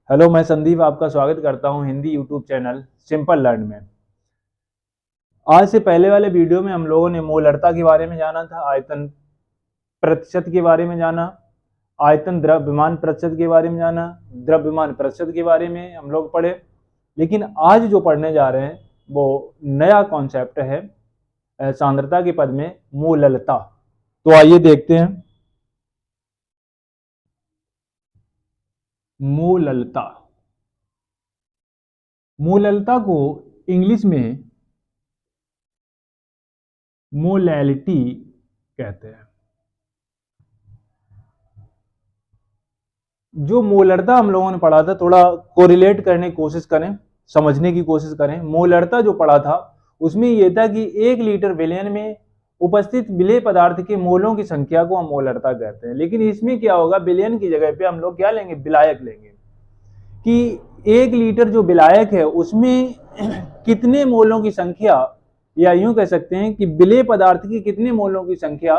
Hello, मैं संदीप आपका स्वागत करता हूं Hindi YouTube channel simple learn में। आज से पहले वाले वीडियो में हम लोगों ने मोलरता के बारे में जाना था, आयतन प्रतिशत के बारे में जाना, आयतन द्रव्यमान प्रतिशत के बारे में जाना, द्रव्यमान प्रतिशत के बारे में हम लोग पढ़े। लेकिन आज जो पढ़ने जा रहे हैं वो नया कॉन्सेप्ट है सांद्रता के पद में मोललता। तो आइए देखते हैं। मोललता, मोललता को इंग्लिश में मोलैलिटी कहते हैं। जो मोलरता हम लोगों ने पढ़ा था, थोड़ा कोरिलेट करने की कोशिश करें, समझने की कोशिश करें। मोलरता जो पढ़ा था उसमें यह था कि 1 लीटर विलयन में उपस्थित विलेय पदार्थ के मोलों की संख्या को हम मोलरता कहते हैं। लेकिन इसमें क्या होगा, विलयन की जगह पे हम लोग क्या लेंगे, विलायक लेंगे। कि 1 लीटर जो विलायक है उसमें कितने मोलों की संख्या, या यूं कह सकते हैं कि विलेय पदार्थ की कितने मोलों की संख्या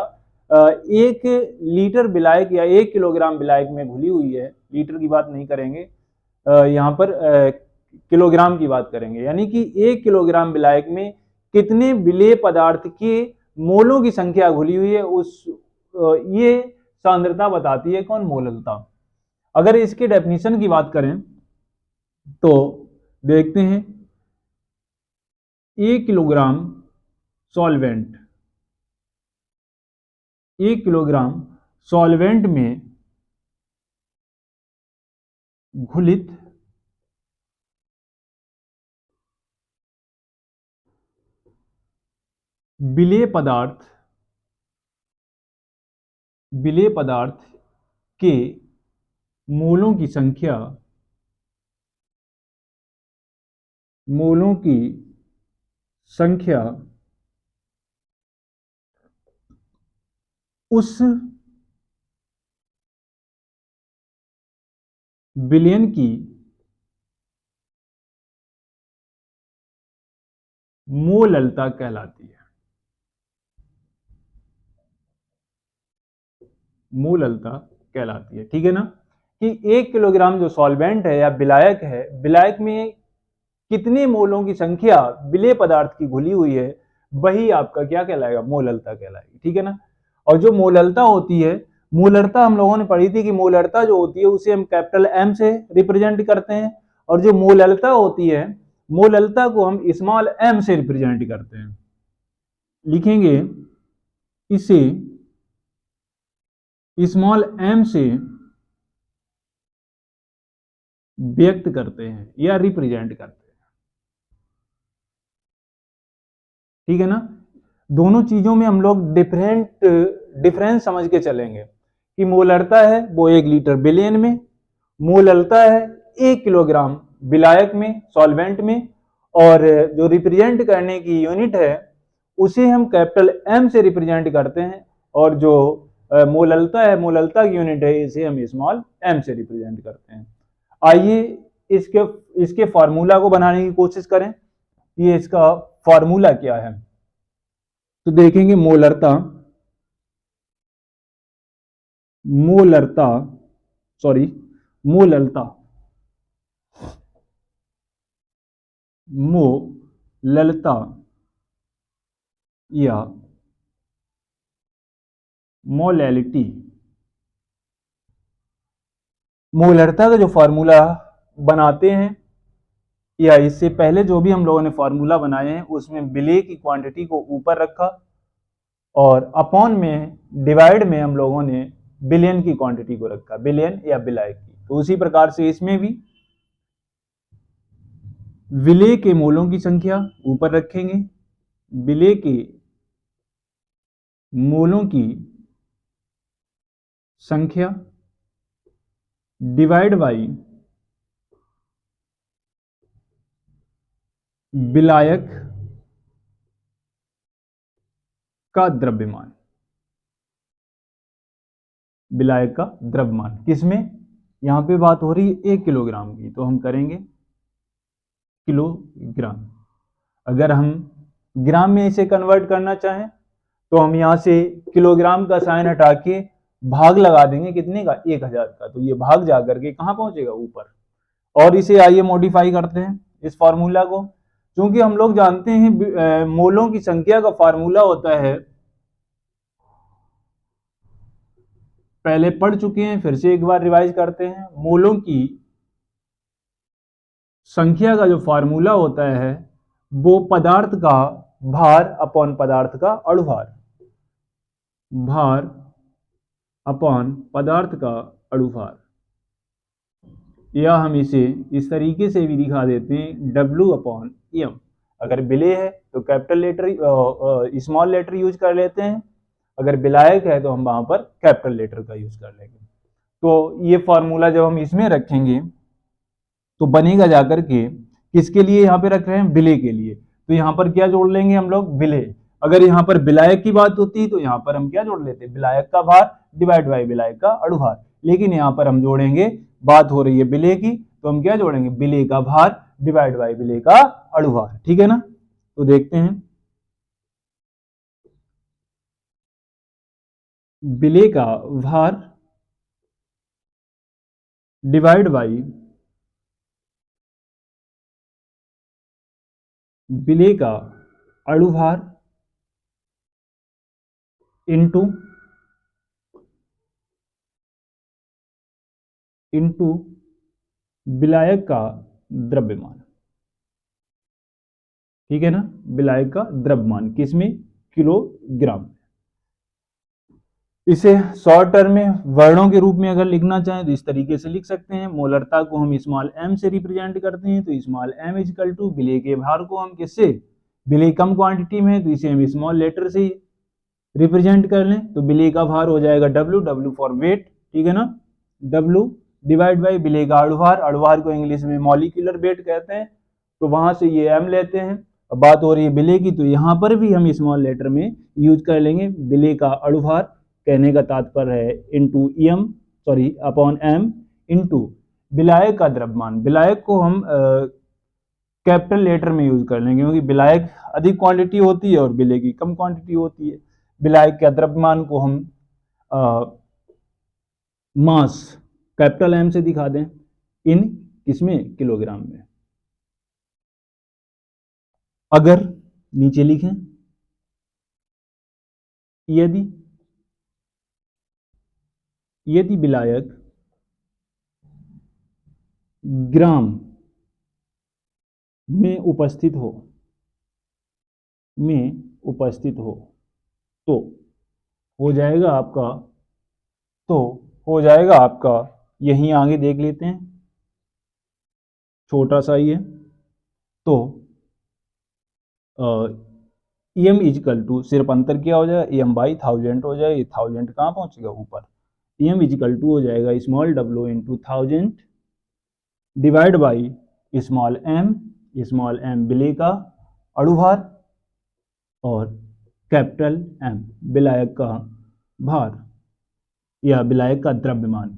1 लीटर विलायक या 1 किलोग्राम विलायक में घुली हुई है। लीटर की बात नहीं करेंगे, यहाँ पर किलोग्राम की बात करेंगे। यानी कि 1 किलोग्राम विलायक में कितने विलेय पदार्थ के मोलों की संख्या घुली हुई है, ये सांद्रता बताती है। कौन? मोललता। अगर इसके डेफिनेशन की बात करें तो देखते हैं, 1 किलोग्राम सॉल्वेंट, 1 किलोग्राम सॉल्वेंट में घुलित विलेय पदार्थ के मोलों की संख्या उस विलयन की मोललता कहलाती है। मोललता कहलाती है, ठीक है ना। कि 1 किलोग्राम जो सॉल्वेंट है या विलायक है, विलायक में कितने मोलों की संख्या विलेय पदार्थ की घुली हुई है, वही आपका क्या कहलाएगा, मोललता कहलाएगी, ठीक है ना। और जो मोललता होती है, मोलरता हम लोगों ने पढ़ी थी कि मोलरता जो होती है उसे हम कैपिटल एम से रिप्रेजेंट करते हैं, और जो मोललता होती है, मोललता को हम स्मॉल एम से रिप्रेजेंट करते हैं। लिखेंगे इसे स्मॉल एम से व्यक्त करते हैं या रिप्रेजेंट करते हैं, ठीक है ना। दोनों चीजों में हम लोग डिफरेंस समझ के चलेंगे कि मोलरता है वो 1 लीटर विलयन में, मोललता है 1 किलोग्राम विलायक में, सॉल्वेंट में, और जो रिप्रेजेंट करने की यूनिट है उसे हम कैपिटल एम से रिप्रेजेंट करते हैं, और जो मोललता है, मोललता की यूनिट है, इसे हम स्मॉल एम से रिप्रेजेंट करते हैं। आइए इसके फार्मूला को बनाने की कोशिश करें। ये इसका फार्मूला क्या है, तो देखेंगे मोलरता मोललता या मोलैलिटी। मोलरता का जो फार्मूला बनाते हैं, या इससे पहले जो भी हम लोगों ने फार्मूला बनाए हैं, उसमें विलेय की क्वांटिटी को ऊपर रखा और अपॉन में डिवाइड में हम लोगों ने बिलियन की क्वांटिटी को रखा, बिलियन या विलायक की। तो उसी प्रकार से इसमें भी विलेय के मोलों की संख्या ऊपर रखेंगे, विलेय के मोलों की संख्या डिवाइड बाई विलायक का द्रव्यमान, विलायक का द्रव्यमान। किसमें? यहां पे बात हो रही है 1 किलोग्राम की, तो हम करेंगे किलोग्राम। अगर हम ग्राम में इसे कन्वर्ट करना चाहें तो हम यहां से किलोग्राम का साइन हटा के भाग लगा देंगे, कितने का, 1000 का। तो ये भाग जाकर के कहां पहुंचेगा, ऊपर। और इसे आइए मॉडिफाई करते हैं इस फार्मूला को। क्योंकि हम लोग जानते हैं मोलों की संख्या का फार्मूला होता है, पहले पढ़ चुके हैं, फिर से एक बार रिवाइज करते हैं। मोलों की संख्या का जो फार्मूला होता है वो पदार्थ का भार अपॉन पदार्थ का अणुभार, भार अपॉन पदार्थ का अणुभार, या हम इसे इस तरीके से भी दिखा देते हैं W अपॉन एम। अगर विलेय है तो capital letter small letter use कर लेते हैं, अगर विलायक है तो हम वहां पर कैपिटल लेटर का यूज कर लेंगे। तो ये फॉर्मूला जब हम इसमें रखेंगे तो बनेगा जाकर के किसके लिए यहाँ पे रख रहे हैं, विलेय के लिए। तो यहाँ पर क्या जोड़ लेंगे हम लोग, विलेय। अगर यहाँ पर विलायक की बात होती तो यहाँ पर हम क्या जोड़ लेते, विलायक का भार डिवाइड बाई विलायक का अणुभार। लेकिन यहाँ पर हम जोड़ेंगे, बात हो रही है विलेय की, तो हम क्या जोड़ेंगे, विलेय का भार डिवाइड बाई विलेय का अणुभार। ठीक है ना। तो देखते हैं, विलेय का भार डिवाइड बाई विलेय का अणुभार इंटू विलायक का द्रव्यमान। ठीक है ना, विलायक का द्रव्यमान किसमें, किलोग्राम। इसे शॉर्ट टर्म में वर्णों के रूप में अगर लिखना चाहें तो इस तरीके से लिख सकते हैं। मोलरता को हम स्मॉल m से रिप्रेजेंट करते हैं, तो स्मॉल m इजकल टू विलेय के भार को हम किससे, विलेय कम क्वांटिटी में है तो इसे हम स्मॉल लेटर से रिप्रेजेंट कर लें, तो विलेय का भार हो जाएगा W, W फॉर वेट। ठीक है ना, W डिवाइड बाई विलेय का अणुभार, अणुभार को इंग्लिश में मॉलिक्यूलर वेट कहते हैं, तो वहां से ये m लेते हैं। अब बात हो रही है विलेय की, तो यहाँ पर भी हम स्मॉल लेटर में यूज कर लेंगे विलेय का अणुभार, कहने का तात्पर्य है into m, sorry upon m, into विलायक का द्रव्यमान। विलायक को हम कैपिटल लेटर में यूज कर लेंगे क्योंकि विलायक अधिक क्वांटिटी होती है और विलेय की कम क्वांटिटी होती है। विलायक के द्रव्यमान को हम मास कैपिटल एम से दिखा दें, इन किसमें, किलोग्राम में। अगर नीचे लिखें, यदि यदि विलायक ग्राम में उपस्थित हो, तो हो जाएगा आपका, तो हो जाएगा आपका, यहीं आगे देख लेते हैं, छोटा सा ही है। तो एम इजिकल टू, सिर्फ अंतर क्या हो जाएगा, एम बाई थाउजेंड हो जाएगा, थाउजेंड कहाँ पहुंचेगा, ऊपर। एम इजिकल टू हो जाएगा small W into thousand divide by small M विलेय का अणुभार और कैपिटल एम विलायक का भार या विलायक का द्रव्यमान,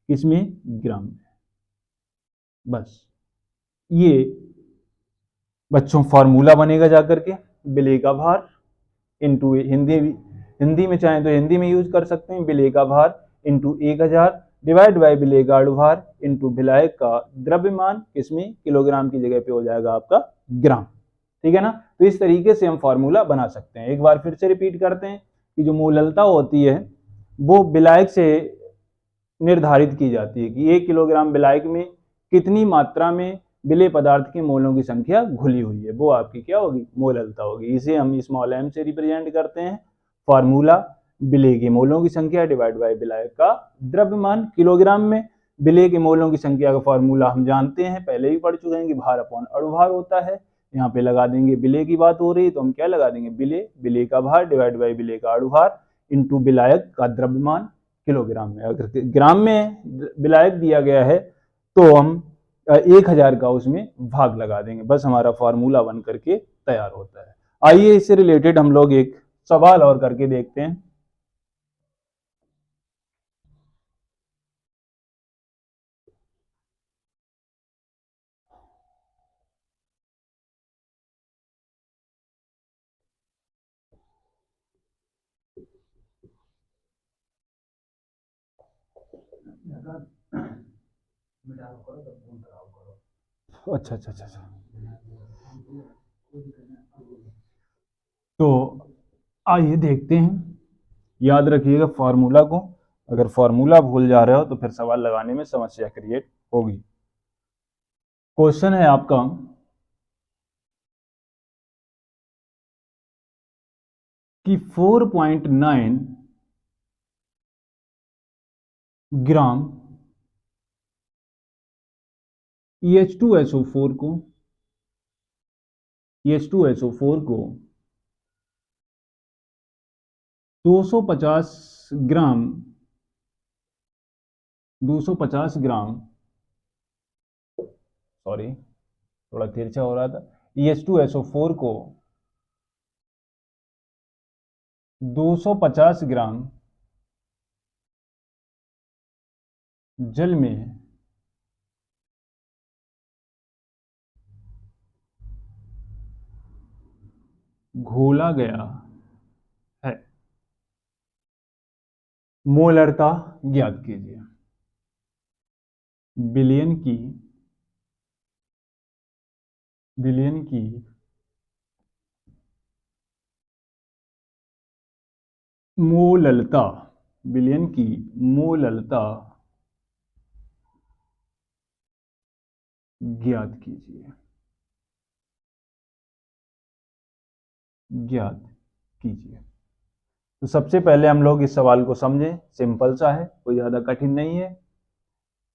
किसमें, ग्राम में। बस ये बच्चों फॉर्मूला बनेगा जाकर के, विलेय का भार इंटू, हिंदी में चाहें तो हिंदी में यूज कर सकते हैं, विलेय का भार इंटू 1000 डिवाइड बाई विलेय का अणुभार इंटू विलायक का द्रव्यमान, किसमें, किलोग्राम की जगह पे हो जाएगा आपका ग्राम। ठीक है ना। तो इस तरीके से हम फॉर्मूला बना सकते हैं। एक बार फिर से रिपीट करते हैं कि जो मोललता होती है वो विलायक से निर्धारित की जाती है कि 1 किलोग्राम विलायक में कितनी मात्रा में विलेय पदार्थ के मोलों की संख्या घुली हुई है, वो आपकी क्या होगी, मोललता होगी। इसे हम स्मॉल m से रिप्रेजेंट करते हैं। फॉर्मूला, विलेय के मोलों की संख्या डिवाइड बाय विलायक का द्रव्यमान किलोग्राम में। विलेय के मोलों की संख्या का फॉर्मूला हम जानते हैं, पहले ही पढ़ चुके हैं कि भार अपॉन अणुभार होता है। यहाँ पे लगा देंगे, विलेय की बात हो रही है तो हम क्या लगा देंगे, विलेय का भार डिवाइड बाई विलेय का अणुभार इंटू विलायक का द्रव्यमान किलोग्राम में। अगर ग्राम में विलायक दिया गया है तो हम 1000 का उसमें भाग लगा देंगे, बस हमारा फॉर्मूला बन करके तैयार होता है। आइए इससे रिलेटेड हम लोग एक सवाल और करके देखते हैं। अच्छा अच्छा अच्छा अच्छा। तो आइए देखते हैं, याद रखिएगा फार्मूला को। अगर फार्मूला भूल जा रहे हो तो फिर सवाल लगाने में समस्या क्रिएट होगी। क्वेश्चन है आपका कि 4.9 ग्राम EH2SO4 को 250 ग्राम 250 ग्राम, सॉरी थोड़ा तिरछा हो रहा था, EH2SO4 को 250 ग्राम जल में घोला गया है, मोलरता ज्ञात कीजिए। बिलियन की मोललता, बिलियन की मोललता ज्ञात कीजिए, ज्ञात कीजिए। तो सबसे पहले हम लोग इस सवाल को समझें, सिंपल सा है, कोई ज़्यादा कठिन नहीं है।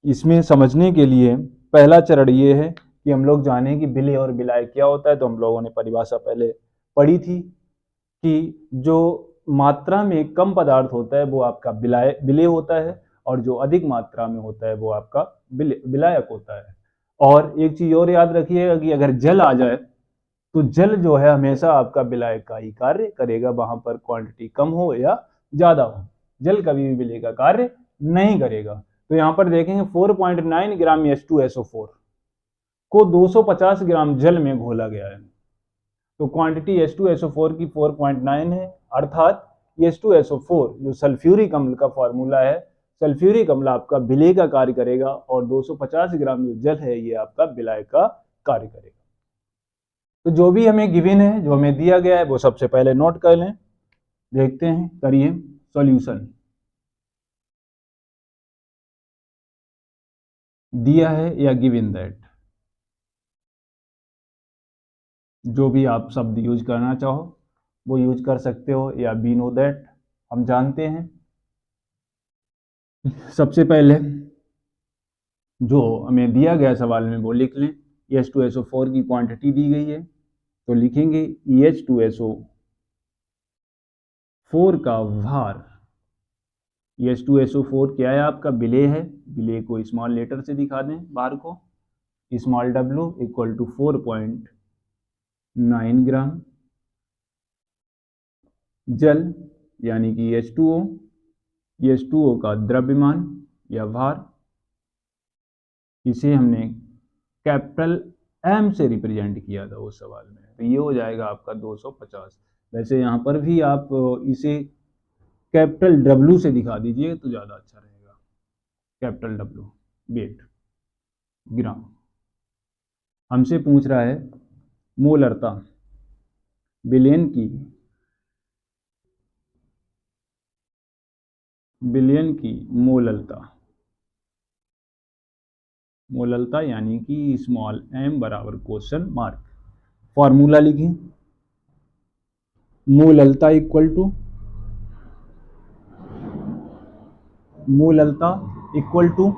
इसमें समझने के लिए पहला चरण ये है कि हम लोग जानें कि विलेय और विलायक क्या होता है। तो हम लोगों ने परिभाषा पहले पढ़ी थी कि जो मात्रा में कम पदार्थ होता है वो आपका विलेय होता है, और जो अधिक मात्रा में होता है वो आपका विलायक होता है। और एक चीज और याद रखिएगा कि अगर जल आ जाए तो जल जो है हमेशा आपका विलायक का ही कार्य करेगा, वहां पर क्वांटिटी कम हो या ज्यादा हो, जल कभी भी विलेय का कार्य नहीं करेगा। तो यहाँ पर देखेंगे 4.9 ग्राम H2SO4 को 250 ग्राम जल में घोला गया है। तो क्वांटिटी H2SO4 की 4.9 है, अर्थात H2SO4 जो सल्फ्यूरिक अम्ल का फॉर्मूला है, सल्फ्यूरिक अम्ल आपका विलेय का कार्य करेगा, और 250 ग्राम जो जल है ये आपका विलायक का कार्य करेगा। तो जो भी हमें गिवन है, जो हमें दिया गया है, वो सबसे पहले नोट कर लें। देखते हैं, करिए सॉल्यूशन। दिया है या गिवन दैट, जो भी आप शब्द यूज करना चाहो वो यूज कर सकते हो, या बी नो दैट, हम जानते हैं। सबसे पहले जो हमें दिया गया सवाल में वो लिख लें। H2SO4 की क्वांटिटी दी गई है, तो लिखेंगे H2SO4 का भार। H2SO4 क्या है आपका, विलेय है, विलेय को स्मॉल लेटर से दिखा दें भार को, स्मॉल w इक्वल टू 4.9 ग्राम। जल यानी कि H2O का द्रव्यमान या भार, इसे हमने कैपिटल M से रिप्रेजेंट किया था उस सवाल में, तो ये हो जाएगा आपका 250। वैसे यहाँ पर भी आप इसे कैपिटल W से दिखा दीजिए तो ज़्यादा अच्छा रहेगा, कैपिटल W, वेट, ग्राम। हमसे पूछ रहा है मोलरता, बिलियन की मोललता यानी कि स्मॉल m बराबर क्वेश्चन मार्क। फॉर्मूला लिखें, मोललता इक्वल टू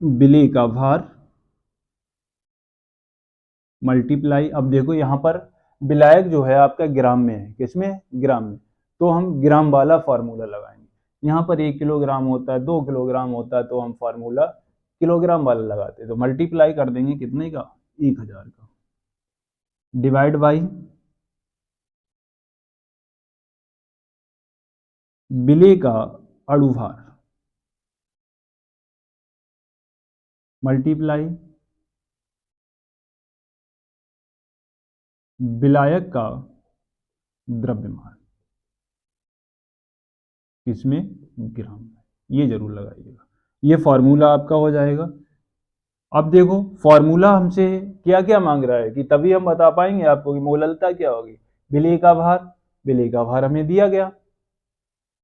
विलेय का भार मल्टीप्लाई। अब देखो यहाँ पर विलायक जो है आपका ग्राम में है, किसमें, ग्राम में, तो हम ग्राम वाला फार्मूला लगाएंगे। यहाँ पर 1 किलोग्राम होता है, 2 किलोग्राम होता है, तो हम फार्मूला किलोग्राम वाला लगाते हैं। तो मल्टीप्लाई कर देंगे कितने का, 1000 का, डिवाइड बाई विलेय का अणुभार, मल्टीप्लाई विलायक का द्रव्यमान, किसमें, ग्राम में। ये जरूर लगाइएगा। ये फॉर्मूला आपका हो जाएगा। अब देखो फॉर्मूला हमसे क्या क्या मांग रहा है कि तभी हम बता पाएंगे आपको कि मोललता क्या होगी। विलेय का भार हमें दिया गया।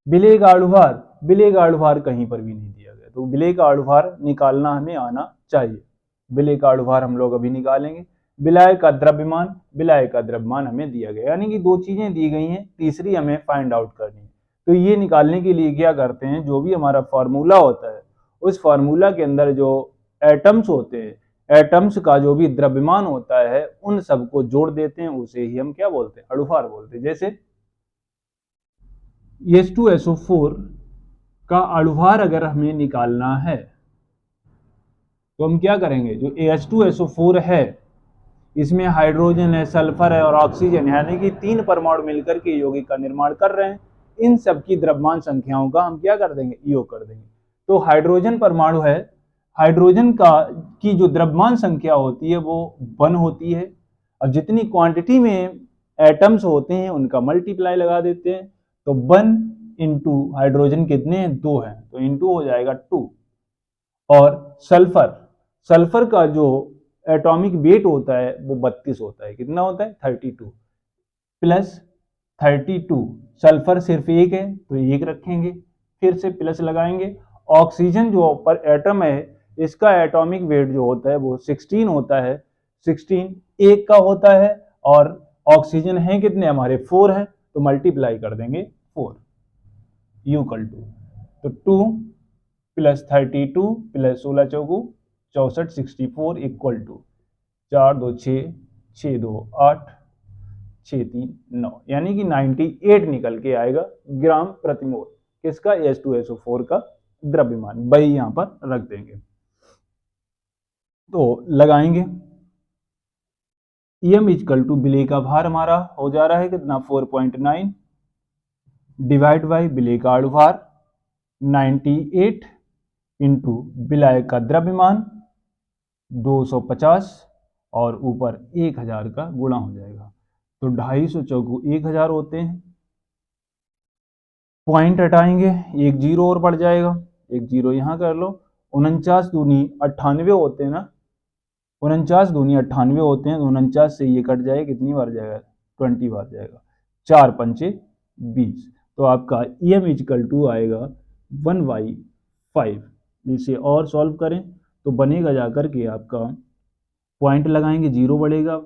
विलेय का आड़ुभार कहीं पर भी नहीं दिया गया, तो विलेय का आड़ुभार निकालना हमें आना चाहिए। विलेय का आड़ुभार हम लोग अभी निकालेंगे। विलायक का द्रव्यमान हमें दिया गया, यानी कि दो चीजें दी गई हैं, तीसरी हमें फाइंड आउट करनी है। तो ये निकालने के लिए क्या करते हैं, जो भी हमारा फॉर्मूला होता है उस फॉर्मूला के अंदर जो एटम्स होते हैं, एटम्स का जो भी द्रव्यमान होता है उन सबको जोड़ देते हैं, उसे ही हम क्या बोलते हैं, अणुभार बोलते हैं। जैसे H2SO4 का अणुभार अगर हमें निकालना है तो हम क्या करेंगे, जो H2SO4 है इसमें हाइड्रोजन है, सल्फर है और ऑक्सीजन, यानी कि 3 परमाणु मिलकर के यौगिक का निर्माण कर रहे हैं। इन सब की द्रव्यमान संख्याओं का हम क्या कर देंगे, योग कर देंगे। तो हाइड्रोजन परमाणु है, हाइड्रोजन का की जो द्रव्यमान संख्या होती है वो 1 होती है। अब जितनी क्वांटिटी में एटम्स होते हैं उनका मल्टीप्लाई लगा देते हैं, तो 1 इंटू हाइड्रोजन कितने हैं, 2 हैं, तो इंटू हो जाएगा 2। और सल्फर का जो एटॉमिक वेट होता है वो 32 होता है। कितना होता है, 32 प्लस 32। सल्फर सिर्फ एक है तो एक रखेंगे, फिर से प्लस लगाएंगे। ऑक्सीजन जो पर एटम है इसका एटॉमिक वेट जो होता है वो 16 होता है, 16 एक का होता है, और ऑक्सीजन है कितने हमारे, 4 है, तो मल्टीप्लाई कर देंगे 4 इक्वल टू, तो 2 प्लस 32 प्लस 16 चौगु 64, 64 इक्वल टू 4 2 6, 6 2 8, 6 3 9, यानी कि 98 निकल के आएगा ग्राम प्रति मोल किसका, H2SO4 का द्रव्यमान। वही यहां पर रख देंगे तो लगाएंगे। EM इक्वल टू विलेय का भार हमारा हो जा रहा है कितना, 4.9 डिवाइड बाई विलेय का अणुभार 98 इंटू विलायक का द्रव्यमान 250 और ऊपर 1000 का गुणा हो जाएगा, तो 250 चौगु 1000 होते हैं। पॉइंट हटाएंगे, एक जीरो और बढ़ जाएगा, एक जीरो यहाँ कर लो। 49 दूनी 98 होते हैं ना, 49 दूनी 98 होते हैं, तो 49 से ये कट जाएगा, कितनी बार जाएगा, 20 बार जाएगा, 4 पंचे 20, तो आपका EM इक्वल टू आएगा 1/5। इसे और सॉल्व करें तो बनेगा जाकर के आपका, पॉइंट लगाएंगे जीरो बढ़ेगा,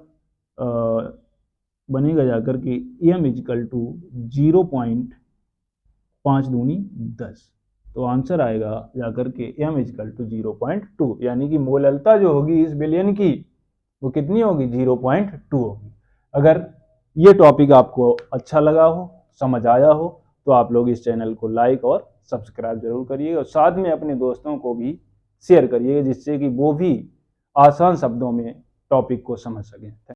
बनेगा जाकर के EM इक्वल टू 0.5 दूनी 10, तो आंसर आएगा जाकर के M इक्वल टू 0.2, यानी कि मोललता जो होगी इस विलयन की वो कितनी होगी, 0.2 होगी। अगर ये टॉपिक आपको अच्छा लगा हो, समझ आया हो, तो आप लोग इस चैनल को लाइक और सब्सक्राइब जरूर करिएगा, और साथ में अपने दोस्तों को भी शेयर करिएगा, जिससे कि वो भी आसान शब्दों में टॉपिक को समझ सकें।